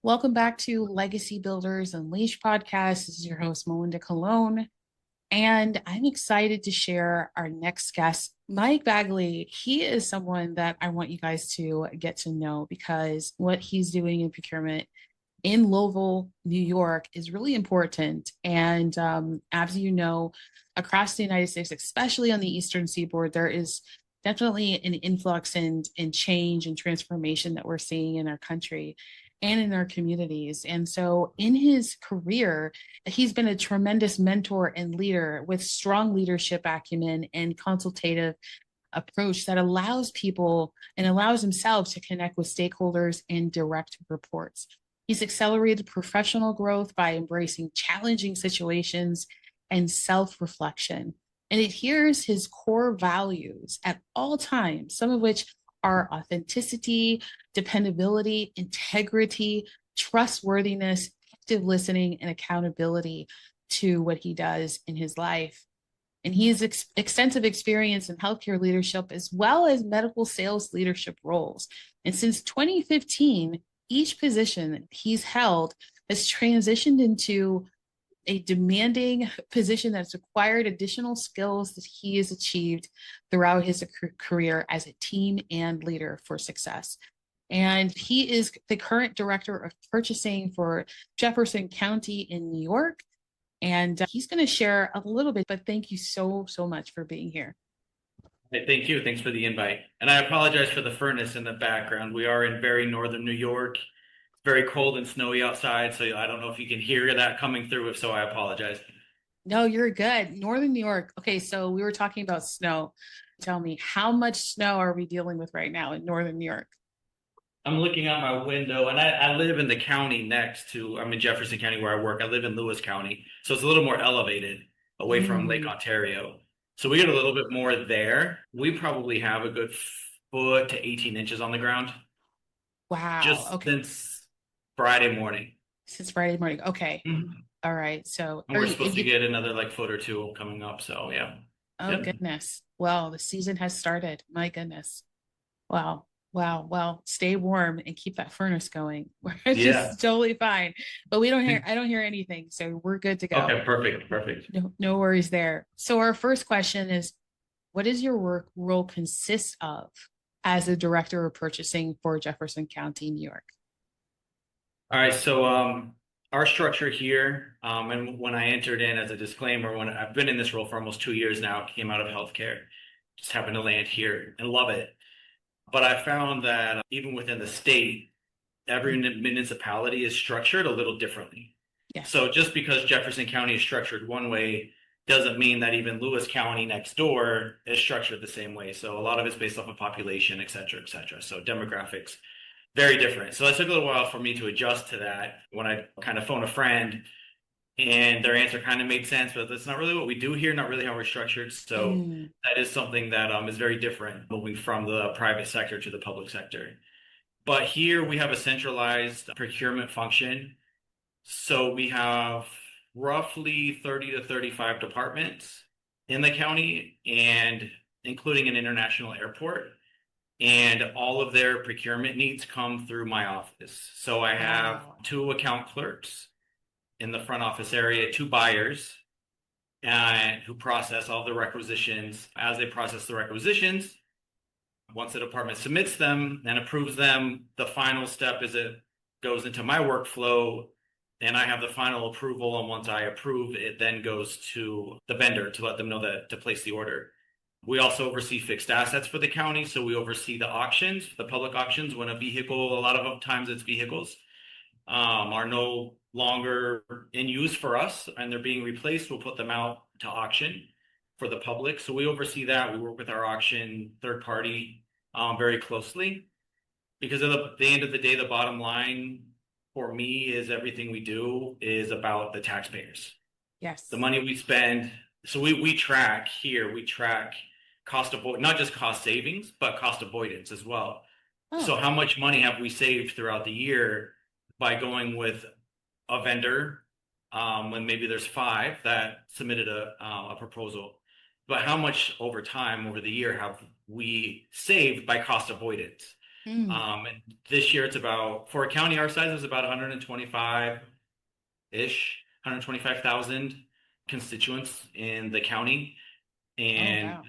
Welcome back to Legacy Builders Unleashed podcast. This is your host, Melinda Colón, and I'm excited to share our next guest, Mike Bagley. He is someone that I want you guys to get to know because what he's doing in procurement in Louisville, New York is really important. And as you know, across the United States, especially on the Eastern Seaboard, there is definitely an influx and change and transformation that we're seeing in our country and in our communities. And so in his career, he's been a tremendous mentor and leader with strong leadership acumen and consultative approach that allows people and allows himself to connect with stakeholders and direct reports. He's accelerated professional growth by embracing challenging situations and self reflection, and adheres his core values at all times, some of which are authenticity, dependability, integrity, trustworthiness, active listening, and accountability to what he does in his life. And he has extensive experience in healthcare leadership as well as medical sales leadership roles. And since 2015, each position he's held has transitioned into a demanding position that's acquired additional skills that he has achieved throughout his career as a team and leader for success. And he is the current director of purchasing for Jefferson County in New York. And he's going to share a little bit, but thank you so much for being here. Hey, thank you. Thanks for the invite. And I apologize for the furnace in the background. We are in very northern New York. It's very cold and snowy outside, so I don't know if you can hear that coming through. If so, I apologize. No, you're good. Northern New York. Okay, so we were talking about snow. Tell me, how much snow are we dealing with right now in Northern New York? I'm looking out my window, and I live in the county next to, I'm in Jefferson County where I work. I live in Lewis County, so it's a little more elevated away from Lake Mm, Ontario. So we get a little bit more there. We probably have a good foot to 18 inches on the ground wow. just Okay. since Friday morning. Since Friday morning. Okay. Mhm. All right. So And are we're you, supposed to get another like foot or two coming up. So yeah. oh Yep. goodness. Well, the season has started. My goodness. Wow. Wow. Well, stay warm and keep that furnace going. We're Yeah. just totally fine. But I don't hear anything. So we're good to go. Okay, perfect. Perfect. No worries there. So our first question is, what does your work role consist of as a director of purchasing for Jefferson County, New York? All right. So our structure here, and when I entered in as a disclaimer, when I've been in this role for almost 2 years now, came out of healthcare, just happened to land here and love it. But I found that even within the state, every municipality is structured a little differently. Yes. So just because Jefferson County is structured one way doesn't mean that even Lewis County next door is structured the same way. So a lot of it's based off of population, et cetera, et cetera. So demographics, very different. So it took a little while for me to adjust to that when I kind of phone a friend and their answer kind of made sense, but that's not really what we do here, not really how we're structured. So Mm, that is something that is very different moving from the private sector to the public sector. But here we have a centralized procurement function. So we have roughly 30 to 35 departments in the county and including an international airport. And all of their procurement needs come through my office. So I have wow. two account clerks in the front office area, two buyers, and who process all the requisitions. As they process the requisitions, once the department submits them and approves them, the final step is it goes into my workflow and I have the final approval. And once I approve, it then goes to the vendor to let them know that to place the order. We also oversee fixed assets for the county. So we oversee the auctions, the public auctions when a vehicle, a lot of times it's vehicles, are no longer in use for us and they're being replaced. We'll put them out to auction for the public. So we oversee that. We work with our auction third party very closely because at the end of the day, the bottom line for me is everything we do is about the taxpayers. The Yes. money we spend. So we track here, we track cost avoid not just cost savings, but cost avoidance as well. So Oh, how much money have we saved throughout the year by going with a vendor when maybe there's five that submitted a proposal, but how much over time over the year have we saved by cost avoidance? Mm. And this year it's about, for a county our size, it's about 125-ish, 125,000 constituents in the county. Oh, And wow.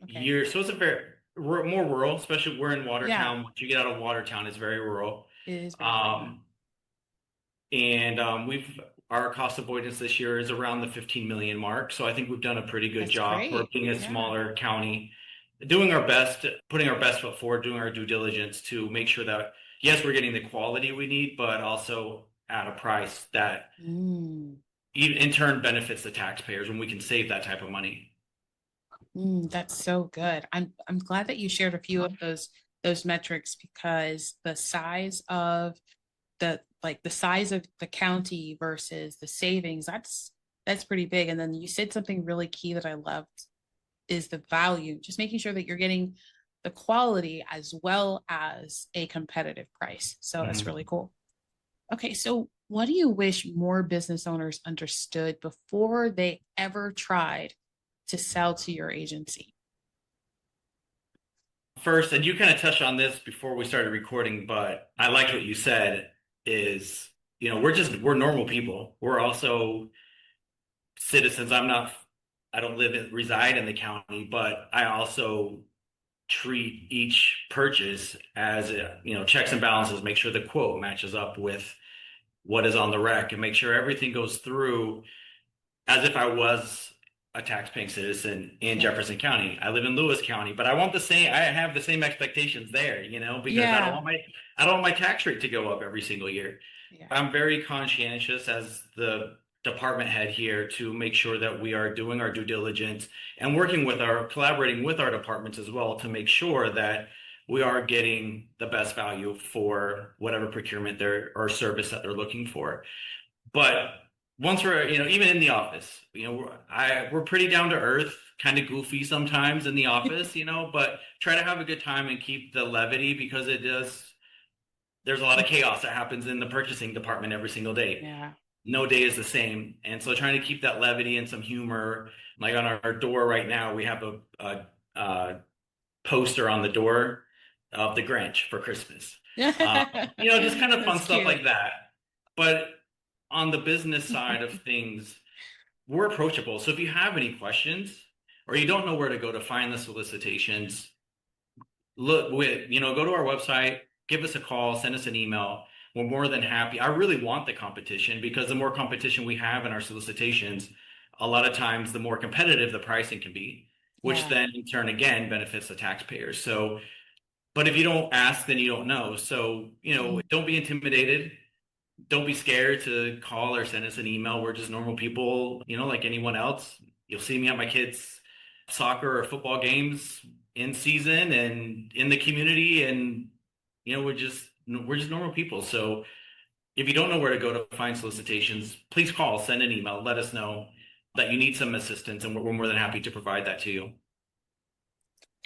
Okay. so it's a more rural, especially we're in Yeah, Watertown. Once you get out of Watertown, it's very rural. it is very rural. Um, and our cost avoidance this year is around the 15 million mark. So I think we've done a pretty good That's job for great. being a Yeah. smaller county, doing our best, putting our best foot forward, doing our due diligence to make sure that, yes, we're getting the quality we need, but also at a price that Mm. in turn benefits the taxpayers when we can save that type of money. That's so good. I'm glad that you shared a few of those metrics because the size of the size of the county versus the savings, that's pretty big. And then you said something really key that I loved is the value, just making sure that you're getting the quality as well as a competitive price. So that's really Mhm. cool. Okay, so what do you wish more business owners understood before they ever tried to sell to your agency? First, and you kind of touched on this before we started recording, but I liked what you said is, we're normal people. We're also citizens. I don't reside in the county, but I also treat each purchase as, checks and balances, make sure the quote matches up with what is on the rec and make sure everything goes through as if I was a tax-paying citizen in Yeah. Jefferson County. I live in Lewis County, but I have the same expectations there, because Yeah. I don't want my tax rate to go up every single year. Yeah. I'm very conscientious as the department head here to make sure that we are doing our due diligence and collaborating with our departments as well to make sure that we are getting the best value for whatever procurement or service that they're looking for. But once we're, even in the office, we're pretty down to earth, kind of goofy sometimes in the office, but try to have a good time and keep the levity because there's a lot of chaos that happens in the purchasing department every single day. Yeah. No day is the same. And so trying to keep that levity and some humor, like on our door right now, we have a poster on the door of the Grinch for Christmas. Just kind of fun That's stuff cute. like that. But on the business side of things, we're approachable. So if you have any questions or you don't know where to go to find the solicitations, go to our website, give us a call, send us an email. We're more than happy. I really want the competition because the more competition we have in our solicitations, a lot of times the more competitive the pricing can be, which Yeah. then in turn again benefits the taxpayers. So, but if you don't ask, then you don't know. So, Mm. don't be intimidated. Don't be scared to call or send us an email. We're just normal people, like anyone else. You'll see me at my kids' soccer or football games in season and in the community, and we're just normal people. So if you don't know where to go to find solicitations, please call, send an email, let us know that you need some assistance, and we're more than happy to provide that to you.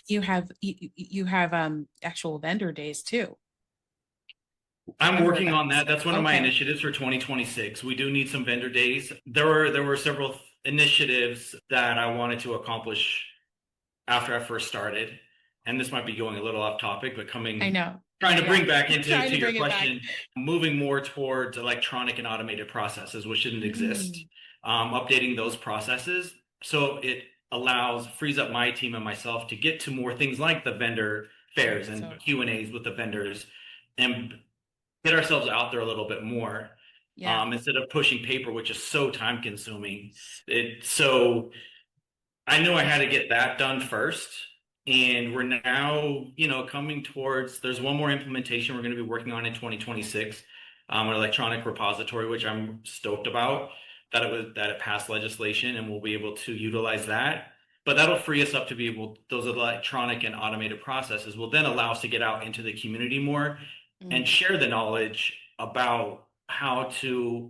You have actual vendor days too. I I'm remember working that. on that. That's one of my Okay. initiatives for 2026. We do need some vendor days. There were several initiatives that I wanted to accomplish after I first started, and this might be going a little off topic, but I know. trying to Yeah. bring back into Trying to to your bring it back. question, moving more towards electronic and automated processes, which didn't exist. Mm. Updating those processes so it frees up my team and myself to get to more things like the vendor fairs and So Q&As with the vendors and get ourselves out there a little bit more, yeah. instead of pushing paper, which is so time consuming. So I knew I had to get that done first. And we're now, coming towards, there's one more implementation we're going to be working on in 2026, an electronic repository, which I'm stoked about that it passed legislation and we'll be able to utilize that. But that'll free us up to be able, those electronic and automated processes will then allow us to get out into the community more and Mm. share the knowledge about how to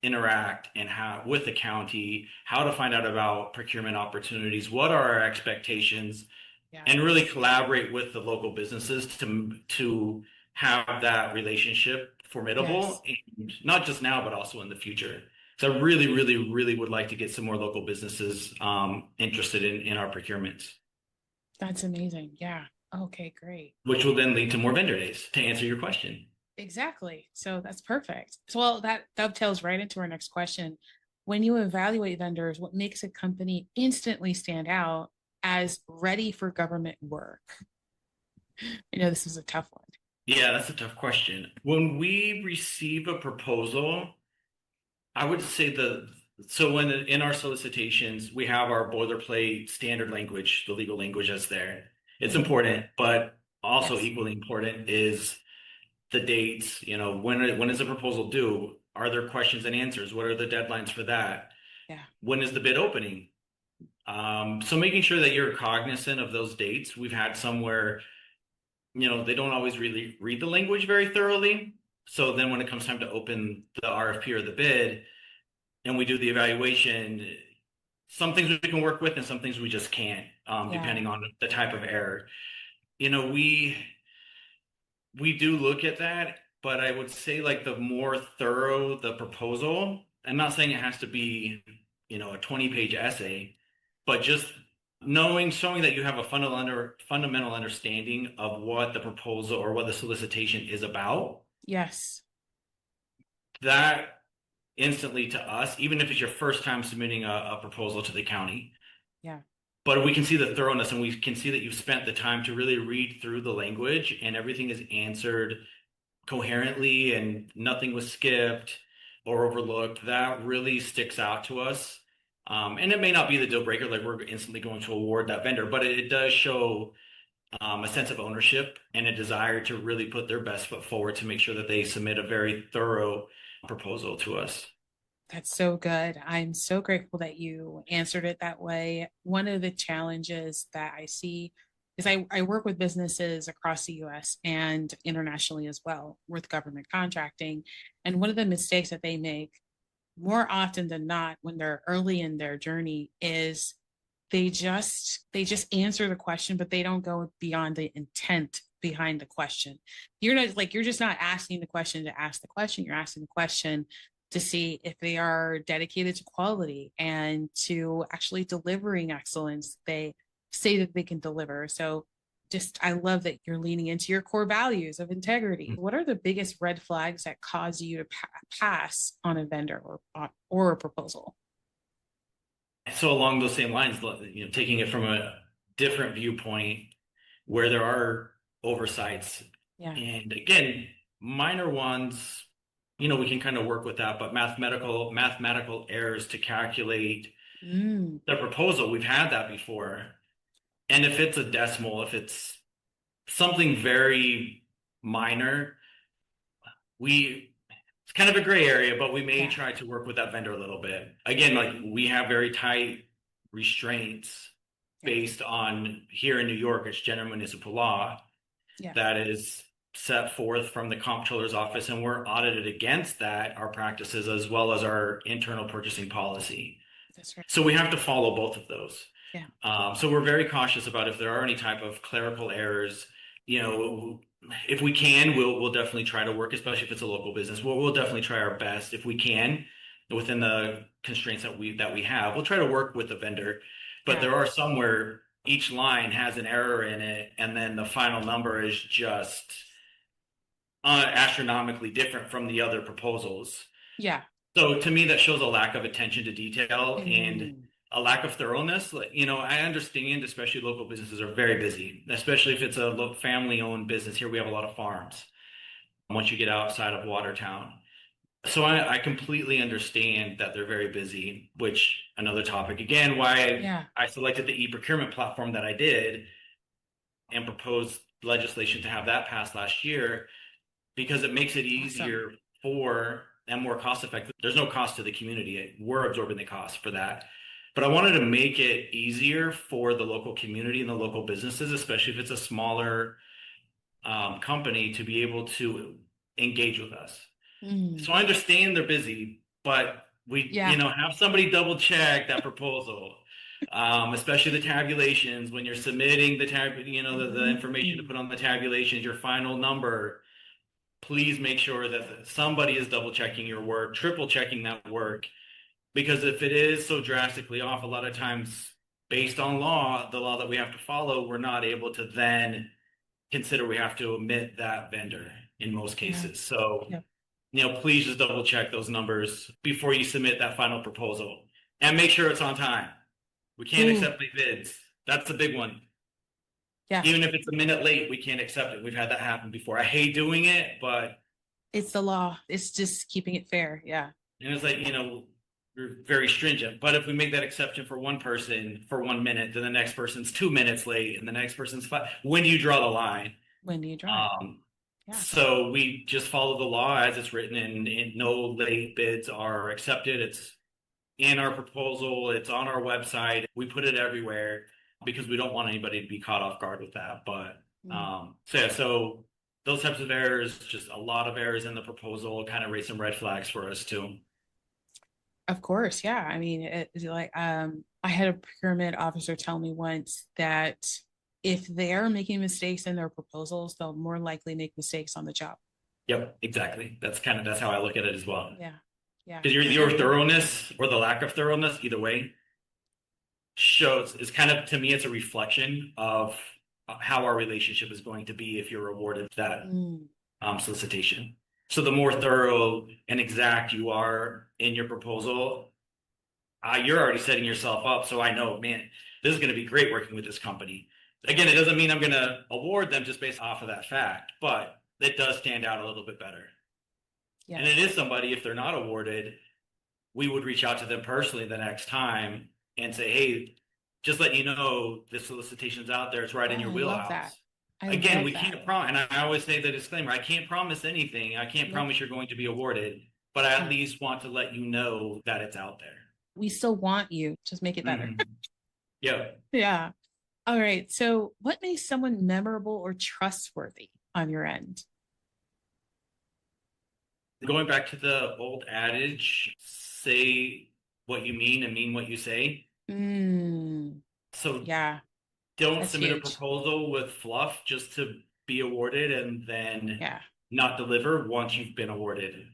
interact and how with the county, how to find out about procurement opportunities, what are our expectations, Yeah. and really collaborate with the local businesses to have that relationship Yes. formidable, and not just now, but also in the future. So I really, really, really would like to get some more local businesses interested in our procurements. That's amazing. Yeah. Okay, great. which will then lead to more vendor days to answer your question. Exactly. So that's perfect. So, well, that dovetails right into our next question. When you evaluate vendors, what makes a company instantly stand out as ready for government work? I know this is a tough one. Yeah, that's a tough question. When we receive a proposal, I would say so when in our solicitations, we have our boilerplate standard language, the legal language that's there. It's Mhm. important, but also Yes. equally important is the dates, when is the proposal due? Are there questions and answers? What are the deadlines for that? Yeah. When is the bid opening? So making sure that you're cognizant of those dates. We've had some where, they don't always really read the language very thoroughly. So then when it comes time to open the RFP or the bid and we do the evaluation, some things we can work with and some things we just can't, Yeah. depending on the type of error. You know, we do look at that, but I would say like the more thorough the proposal, I'm not saying it has to be, a 20-page essay, but just showing that you have a fundamental understanding of what the proposal or what the solicitation is about, Yes. that instantly to us, even if it's your first time submitting a proposal to the county, Yeah. but we can see the thoroughness and we can see that you've spent the time to really read through the language and everything is answered coherently and nothing was skipped or overlooked. That really sticks out to us. And it may not be the deal breaker, like we're instantly going to award that vendor, but it does show a sense of ownership and a desire to really put their best foot forward to make sure that they submit a very thorough proposal to us. That's so good. I'm so grateful that you answered it that way. One of the challenges that I see is I work with businesses across the US and internationally as well with government contracting. And one of the mistakes that they make more often than not when they're early in their journey is they just answer the question, but they don't go beyond the intent behind the question. You're just not asking the question to ask the question. You're asking the question to see if they are dedicated to quality and to actually delivering excellence. They say that they can deliver. So just I love that you're leaning into your core values of integrity. What are the biggest red flags that cause you to pass on a vendor or a proposal? So along those same lines, taking it from a different viewpoint where there are oversights, Yeah. and again, minor ones, we can kind of work with that, but mathematical errors to calculate Mm, the proposal, we've had that before. And if it's a decimal, if it's something very minor, it's kind of a gray area, but we may yeah. try to work with that vendor a little bit. Again, like we have very tight restraints Yeah. based on here in New York, it's general municipal law Yeah. that is set forth from the comptroller's office, and we're audited against that, our practices, as well as our internal purchasing policy. That's right. So we have to follow both of those. Yeah. So we're very cautious about if there are any type of clerical errors. You know, if we can, we'll definitely try to work, especially if it's a local business. We'll definitely try our best if we can within the constraints that we have. We'll try to work with the vendor, but Yeah. there are some where each line has an error in it, and then the final number is just astronomically different from the other proposals. Yeah. So to me, that shows a lack of attention to detail and Mm, a lack of thoroughness. Like, I understand, especially local businesses are very busy, especially if it's a family-owned business. Here we have a lot of farms once you get outside of Watertown. So I completely understand that they're very busy, which another topic again, why yeah. I selected the e-procurement platform that I did and proposed legislation to have that passed last year because it makes it Awesome. easier for and more cost effective. There's no cost to the community. We're absorbing the cost for that. But I wanted to make it easier for the local community and the local businesses, especially if it's a smaller company, to be able to engage with us. Mm, So I understand they're busy, but we, yeah. have somebody double check that proposal. Especially the tabulations when you're submitting the information to Mm, put on the tabulations, your final number, please make sure that somebody is double checking your work, triple checking that work, because if it is so drastically off, a lot of times based on the law that we have to follow, we're not able to then consider we have to omit that vendor in most Yeah. cases. So, Yeah. please just double check those numbers before you submit that final proposal and make sure it's on time. We can't Ooh, accept late bids. That's the big one. yeah. Even if it's a minute late, we can't accept it. We've had that happen before. I hate doing it, but It's the law. It's just keeping it fair. Yeah. it's like, we're very stringent. But if we make that exception for one person for 1 minute, then the next person's 2 minutes late and the next person's five. When do you draw the line? When do you draw it? Um, Yeah. so we just follow the law as it's written, and no late bids are accepted. It's in our proposal, it's on our website. We put it everywhere because we don't want anybody to be caught off guard with that. But Mm. so those types of errors, just a lot of errors in the proposal, kind of raise some red flags for us too. Of course. Yeah. I mean, it's like, I had a procurement officer tell me once that if they're making mistakes in their proposals, they'll more likely make mistakes on the job. Yep, exactly. That's how I look at it as well. Yeah. Yeah. Because your thoroughness or the lack of thoroughness, either way, shows is kind of, to me, it's a reflection of how our relationship is going to be if you're awarded that Mm. solicitation. So the more thorough and exact you are in your proposal, you're already setting yourself up. So I know, man, this is going to be great working with this company. Again, it doesn't mean I'm going to award them just based off of that fact, but it does stand out a little bit better. Yes. And it is somebody, if they're not awarded, we would reach out to them personally the next time and say, hey, just let you know this solicitation's out there. It's right in Oh, your I love that. wheelhouse. I Again, love we that. can't promise, and I always say the disclaimer, I can't promise anything. I can't Nope. promise you're going to be awarded, but I Yeah. at least want to let you know that it's out there. We still want you. Just make it better. Mhm. Yeah. Yeah. All right. So, what makes someone memorable or trustworthy on your end? Going back to the old adage, say what you mean and mean what you say. Mm, So yeah, don't that's submit a huge. proposal with fluff just to be awarded and then Yeah. not deliver once you've been awarded.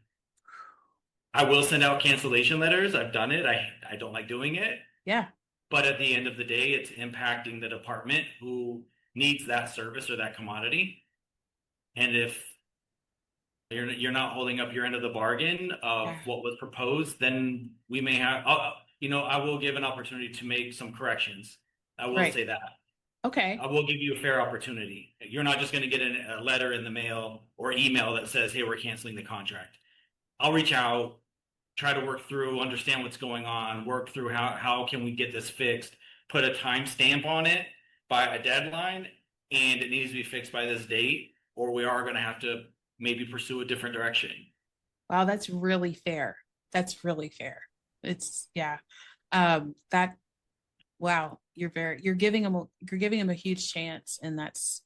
I will send out cancellation letters. I've done it. I don't like doing it. Yeah. But at the end of the day, it's impacting the department who needs that service or that commodity. And if you're not holding up your end of the bargain of Yeah. what was proposed, then we may have, I will give an opportunity to make some corrections. I will Right. say that. Okay. I will give you a fair opportunity. You're not just going to get a letter in the mail or email that says, hey, we're canceling the contract. I'll reach out, try to work through, understand what's going on, work through how can we get this fixed, put a time stamp on it by a deadline, and it needs to be fixed by this date, or we are going to have to maybe pursue a different direction. Wow, that's really fair. That's really fair. It's yeah. That wow, you're giving them a huge chance, and that's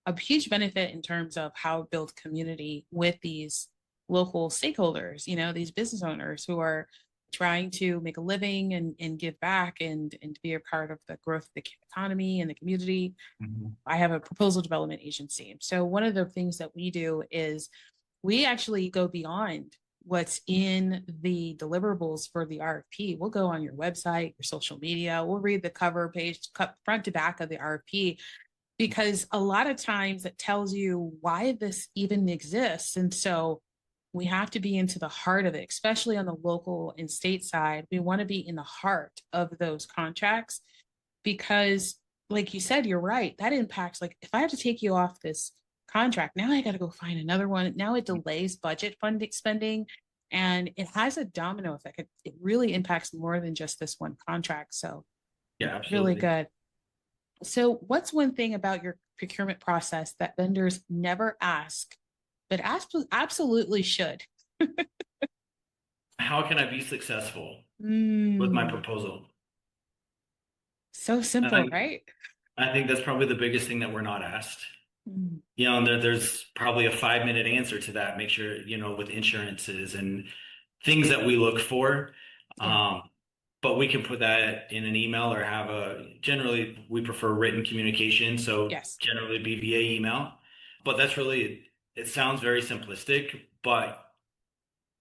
a huge benefit in terms of how to build community with these local stakeholders, these business owners who are trying to make a living and give back and to be a part of the growth of the economy and the community. Mm-hmm. I have a proposal development agency. So one of the things that we do is we actually go beyond what's in the deliverables for the RFP. We'll go on your website, your social media, we'll read the cover page, front to back of the RFP, because a lot of times it tells you why this even exists. And so we have to be into the heart of it, especially on the local and state side. We want to be in the heart of those contracts because, like you said, you're right. That impacts, like, if I have to take you off this contract, now I got to go find another one. Now it delays budget funding spending and it has a domino effect. It really impacts more than just this one contract. So, Yeah, really absolutely. good. So, what's one thing about your procurement process that vendors never ask, but absolutely should? How can I be successful with my Mm, proposal? so And simple, right? I think that's probably the biggest thing that we're not asked. Mm, And there's probably a 5 minute answer to that. Make sure, with insurances and things that we look for. yeah. But we can put that in an email or generally we prefer written communication. So Yes. generally be via email. But that's really, it sounds very simplistic, but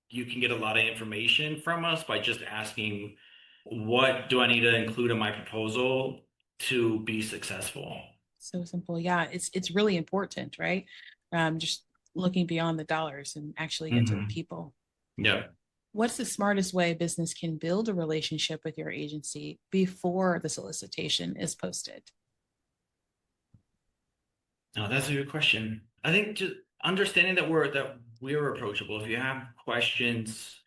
you can get a lot of information from us by just asking, what do I need to include in my proposal to be successful? So simple. Yeah, it's really important, right? Just looking beyond the dollars and actually get to the Mhm. people. Yeah. What's the smartest way business can build a relationship with your agency before the solicitation is posted? No, that's a good question. I think just understanding that we're approachable. If you have questions,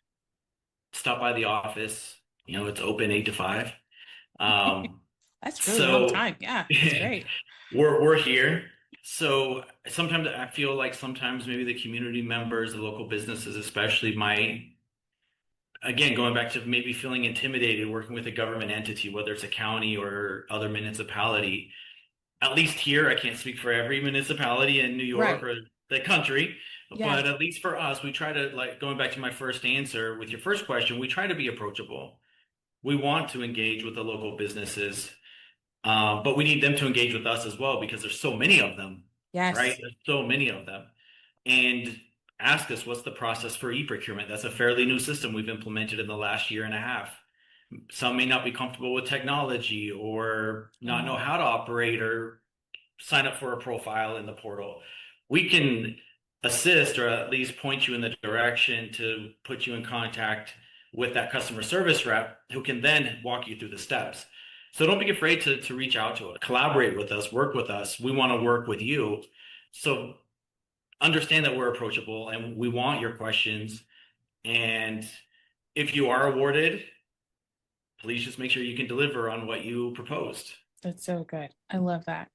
stop by the office. It's open 8 to 5. Um, That's really on so time. Yeah, that's great. we're here. So sometimes I feel like sometimes maybe the community members, the local businesses especially might, again, going back to maybe feeling intimidated working with a government entity, whether it's a county or other municipality. At least here, I can't speak for every municipality in New York Right. or the country, Yeah. but at least for us, we try to, like, going back to my first answer with your first question, we try to be approachable. We want to engage with the local businesses, but we need them to engage with us as well because there's so many of them, right? Yes. There's so many of them. And ask us what's the process for e-procurement. That's a fairly new system we've implemented in the last year and a half. Some may not be comfortable with technology or not know Oh, how to operate or sign up for a profile in the portal. We can assist or at least point you in the direction to put you in contact with that customer service rep who can then walk you through the steps. So don't be afraid to reach out to us, collaborate with us, work with us. We want to work with you. So understand that we're approachable and we want your questions. And if you are awarded, please just make sure you can deliver on what you proposed. that's so good. I love that.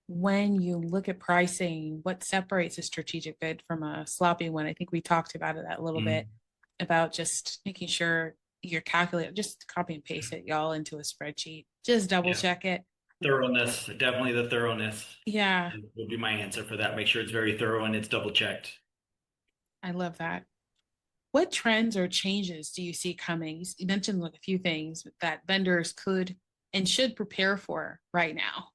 When you look at pricing, what separates a strategic bid from a sloppy one? I think we talked about it a little bit Mm. about just making sure you're calculating, just copy and paste it, y'all, into a spreadsheet. Just double Yeah. check it. Thoroughness, definitely the thoroughness Yeah, would be my answer for that. Make sure it's very thorough and it's double checked. I love that. What trends or changes do you see coming? You mentioned like a few things that vendors could and should prepare for right now.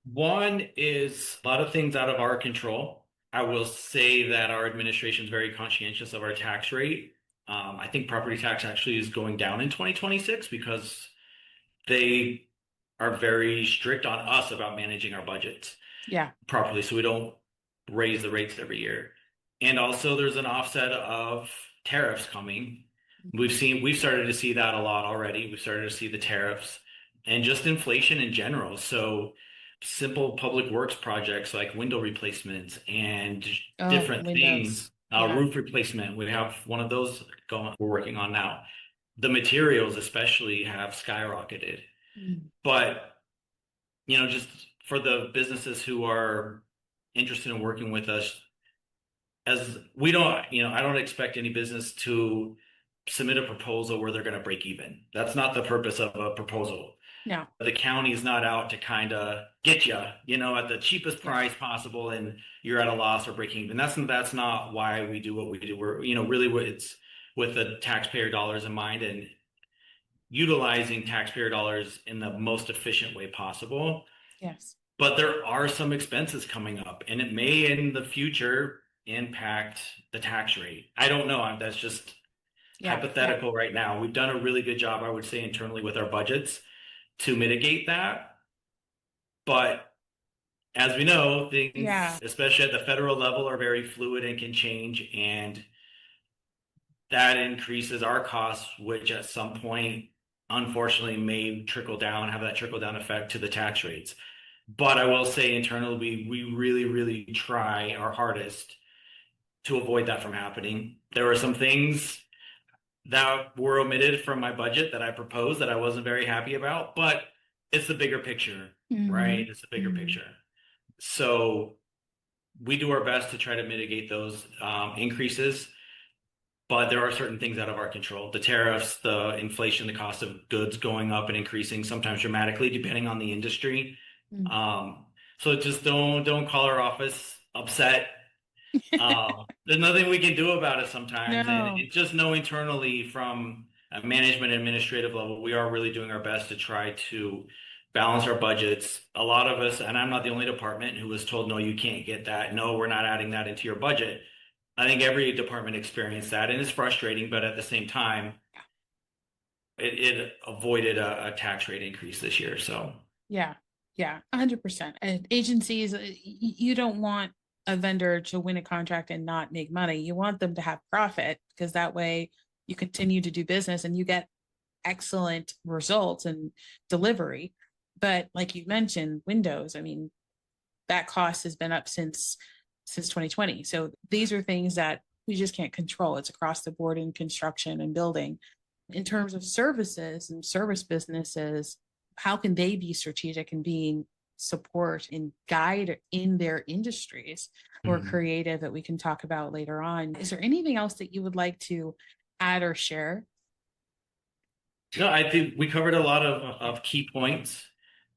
One is a lot of things out of our control. I will say that our administration is very conscientious of our tax rate. I think property tax actually is going down in 2026 because they are very strict on us about managing our budgets Yeah. properly, so we don't raise the rates every year. And also, there's an offset of tariffs coming. We've started to see that a lot already. We've started to see the tariffs and just inflation in general. So simple public works projects like window replacements and Oh, different windows. things, Yeah. roof replacement. We have one of those going, we're working on now. The materials especially have skyrocketed. Mm. But just for the businesses who are interested in working with us, as we don't, I don't expect any business to submit a proposal where they're going to break even. That's not the purpose of a proposal. No. The county's not out to kind of get you, at the cheapest Yeah. price possible, and you're at a loss or breaking even. That's not why we do what we do. We're, really, it's with the taxpayer dollars in mind and utilizing taxpayer dollars in the most efficient way possible. Yes. But there are some expenses coming up, and it may in the future impact the tax rate. I don't know. That's just Yeah. Yeah. hypothetical right now. We've done a really good job, I would say, internally with our budgets to mitigate that. But as we know, things, Yeah. especially at the federal level, are very fluid and can change. And that increases our costs, which at some point, unfortunately, may trickle down, have that trickle down effect to the tax rates. But I will say internally, we really, really try our hardest to avoid that from happening. There were some things that were omitted from my budget that I proposed that I wasn't very happy about, but it's the bigger picture, Hmm. right? It's the bigger Hmm. picture. So we do our best to try to mitigate those increases, but there are certain things out of our control. The tariffs, the inflation, the cost of goods going up and increasing sometimes dramatically, depending on the industry. Um, so just don't call our office upset. There's nothing we can do about it sometimes, and No. it's just know internally from a management administrative level, we are really doing our best to try to balance our budgets. A lot of us, and I'm not the only department who was told, no, you can't get that. No, we're not adding that into your budget. I think every department experienced that, and it's frustrating, but at the same time, it avoided a tax rate increase this year. So. Yeah. Yeah. 100%. And agencies, you don't want a vendor to win a contract and not make money. You want them to have profit because that way you continue to do business and you get excellent results and delivery. But like you mentioned, Windows, I mean, that cost has been up since 2020. So these are things that we just can't control. It's across the board in construction and building. In terms of services and service businesses, how can they be strategic in being support and guide in their industries or Mhm. creative that we can talk about later on? Is there anything else that you would like to add or share? No, I think we covered a lot of key points.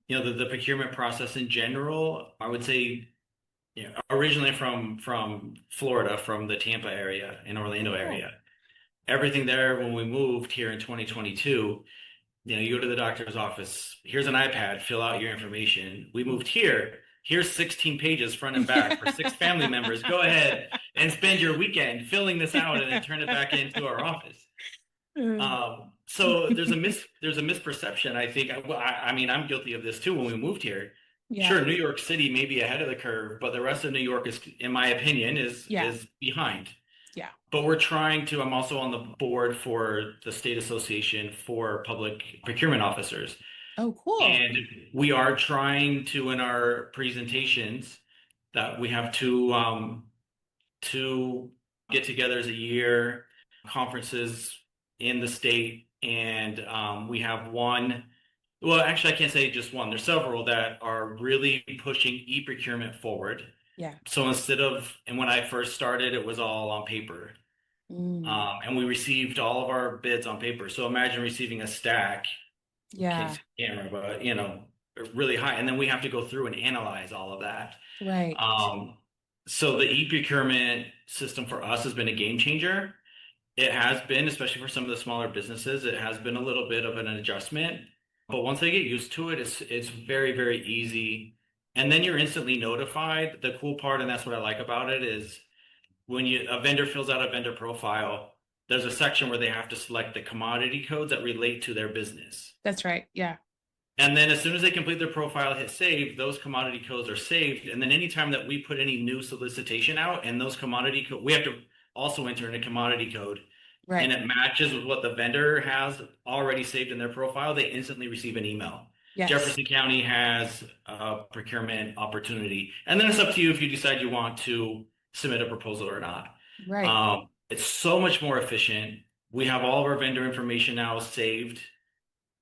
The procurement process in general, I would say, originally from Florida, from the Tampa area and Orlando Cool. area. Everything there when we moved here in 2022, you go to the doctor's office, here's an iPad, fill out your information. We moved here, here's 16 pages front and back for six family members. Go ahead and spend your weekend filling this out and then turn it back into our office. So there's a misperception. I think, I mean, I'm guilty of this too. When we moved here, Yeah. sure, New York City may be ahead of the curve, but the rest of New York is, in my opinion, is Yeah. is behind. Yeah. But we're trying to. I'm also on the board for the state association for public procurement officers, Oh, cool. and we are trying to, in our presentations, that we have two get-togethers a year, conferences in the state, and we have one. Well, actually, I can't say just one. There's several that are really pushing e-procurement forward. Yeah. So instead of, and when I first started, it was all on paper. Mm. And we received all of our bids on paper. So imagine receiving a stack, can't Yeah. see the camera, but really high. And then we have to go through and analyze all of that. Right. So the e-procurement system for us has been a game changer. It has been, especially for some of the smaller businesses, it has been a little bit of an adjustment. But once they get used to it, it's very, very easy. And then you're instantly notified. The cool part, and that's what I like about it, is when a vendor fills out a vendor profile, there's a section where they have to select the commodity codes that relate to their business. That's right. Yeah. And then as soon as they complete their profile, hit save, those commodity codes are saved. And then anytime that we put any new solicitation out and those commodity code, we have to also enter in a commodity code and Right. it matches with what the vendor has already saved in their profile, they instantly receive an email. Yes. Jefferson County has a procurement opportunity. And then it's up to you if you decide you want to submit a proposal or not. Right. It's so much more efficient. We have all of our vendor information now saved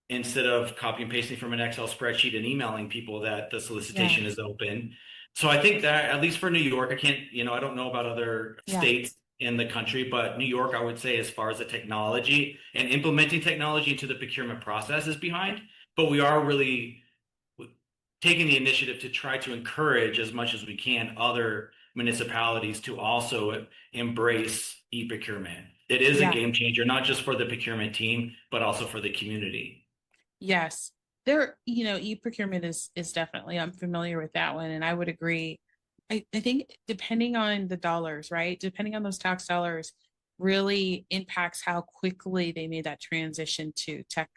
instead of copy and pasting from an Excel spreadsheet and emailing people that the Yeah. solicitation is open. So I think that at least for New York, I can't, I don't know about other Yeah. states in the country, but New York, I would say, as far as the technology and implementing technology into the procurement process is behind. But we are really taking the initiative to try to encourage as much as we can other municipalities to also embrace e-procurement. It is a Yeah. game changer, not just for the procurement team, but also for the community. Yes. There, e-procurement is definitely, I'm familiar with that one. And I would agree. I think depending on the dollars, right? Depending on those tax dollars, really impacts how quickly they made that transition to tech,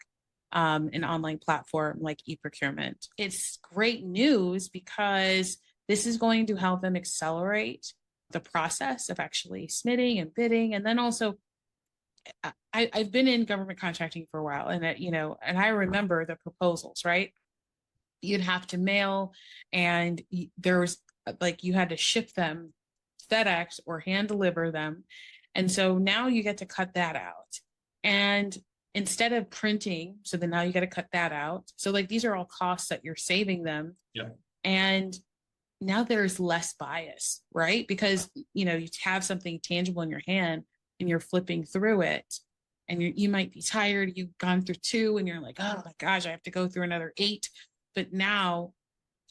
an online platform like e-procurement. It's great news because this is going to help them accelerate the process of actually submitting and bidding. And then also I've been in government contracting for a while, and and I remember the proposals, right? You'd have to mail, and there was like you had to ship them FedEx or hand deliver them, and so now you get to cut that out. And instead of printing, so then now you got to cut that out. So like these are all costs that you're saving them, Yeah. and now there's less bias, right? Because you have something tangible in your hand and you're flipping through it and you might be tired, you've gone through two and you're like, oh my gosh, I have to go through another eight. But now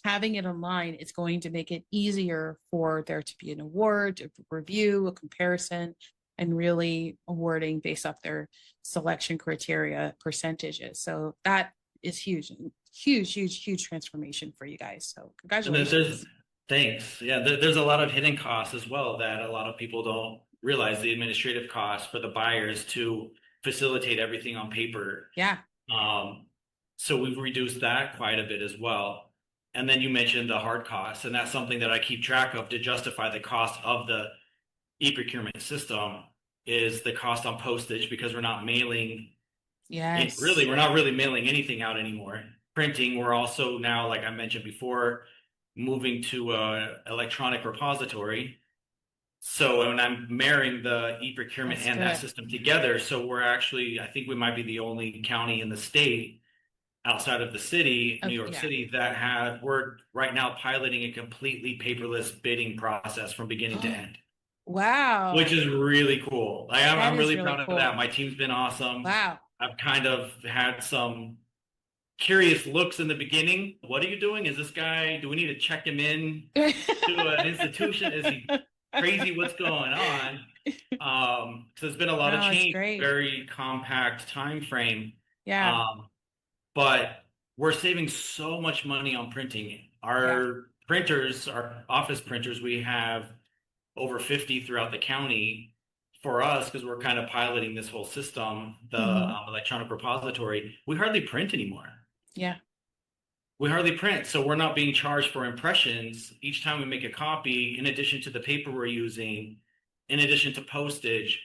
having it online, it's going to make it easier for there to be an award, a review, a comparison, and really awarding based off their selection criteria percentages. So that is huge, huge, huge, huge transformation for you guys. So And there's congratulations. thanks. Yeah, there's a lot of hidden costs as well that a lot of people don't realize, the administrative costs for the buyers to facilitate everything on paper. Yeah. Um, So we've reduced that quite a bit as well. And then you mentioned the hard costs, and that's something that I keep track of to justify the cost of the e-procurement system is the cost on postage because we're not mailing it really, Yes. we're not really mailing anything out anymore. Printing, we're also now, like I mentioned before, moving to a electronic repository. So when I'm marrying the e-procurement That's and that good. system together, so we're actually, I think we might be the only county in the state outside of the city, New York Yeah. City, we're right now piloting a completely paperless bidding process from beginning to end, which Wow. is really cool. That I'm is really really proud of that. cool. My team's been awesome. Wow. I've kind of had some curious looks in the beginning. What are you doing? Is this guy, do we need to check him in to an institution? Is he crazy? What's going on? So there's been a lot of No, it's change, great. very compact time frame. Yeah. Um, but we're saving so much money on printing. Yeah. Our printers, our office printers, we have over 50 throughout the county for us because we're kind of piloting this whole system, the Hmm. electronic repository. We hardly print anymore. Yeah. We hardly print, so we're not being charged for impressions each time we make a copy, in addition to the paper we're using, in addition to postage.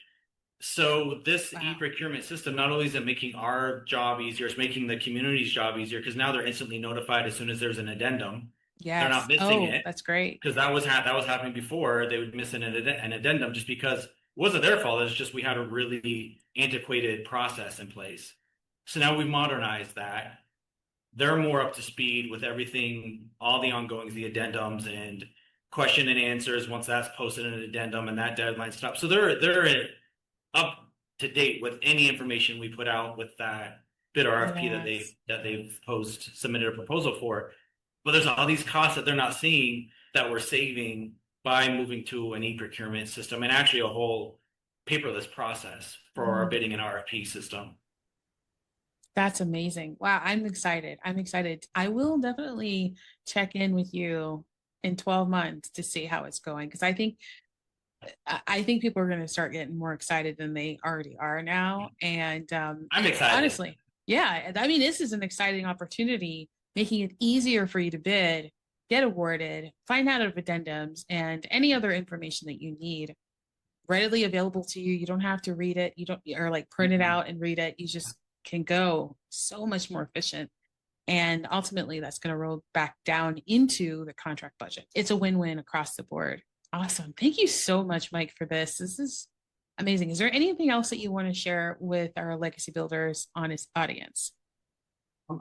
So this Wow. e-procurement system, not only is it making our job easier, it's making the community's job easier because now they're instantly notified as soon as there's an addendum. They're not Yes. missing Oh, it that's great. because that was happening before. They would miss an addendum just because it wasn't their fault. It's just we had a really antiquated process in place. So now we've modernized that. They're more up to speed with everything, all the ongoings, the addendums, and question and answers once that's posted in an addendum and that deadline stops. So they're up to date with any information we put out with that bid RFP Yes. that they've submitted a proposal for. But there's all these costs that they're not seeing that we're saving by moving to an e-procurement system and actually a whole paperless process for our Mm. bidding and RFP system. That's amazing. Wow, I'm excited. I'm excited. I will definitely check in with you in 12 months to see how it's going because I think people are going to start getting more excited than they already are now. And I'm excited. honestly, yeah, I mean, this is an exciting opportunity, making it easier for you to bid, get awarded, find out of addendums, and any other information that you need readily available to you. You don't have to read it. You don't, or like print it Mhm. out and read it. You just can go so much more efficient. And ultimately, that's going to roll back down into the contract budget. It's a win win across the board. Awesome. Thank you so much, Mike, for this. This is amazing. Is there anything else that you want to share with our legacy builders honest audience?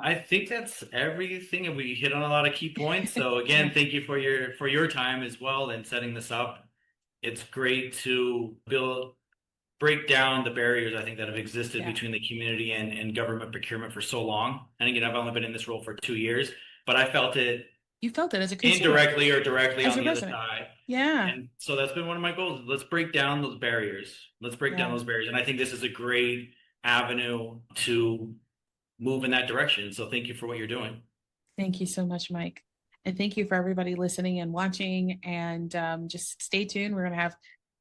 I think that's everything, and we hit on a lot of key points. So Yeah. again, thank you for your time as well and setting this up. It's great to break down the barriers I think that have existed Yeah. between the community and government procurement for so long. And again, I've only been in this role for 2 years, but I felt it You felt it as a consumer, indirectly or directly as on a the other resident. side. Yeah. And so that's been one of my goals. Let's break down those barriers. Let's break down Yeah. those barriers. And I think this is a great avenue to move in that direction. So thank you for what you're doing. Thank you so much, Mike. And thank you for everybody listening and watching. And just stay tuned. We're going to have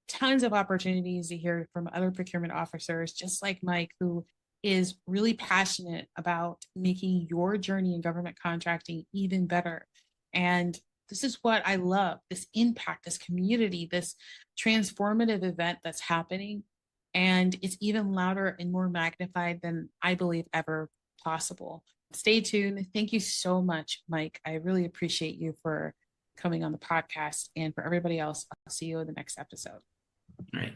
tons of opportunities to hear from other procurement officers, just like Mike, who is really passionate about making your journey in government contracting even better. And this is what I love, this impact, this community, this transformative event that's happening. And it's even louder and more magnified than I believe ever possible. Stay tuned. Thank you so much, Mike. I really appreciate you for coming on the podcast. And for everybody else, I'll see you in the next episode. All right.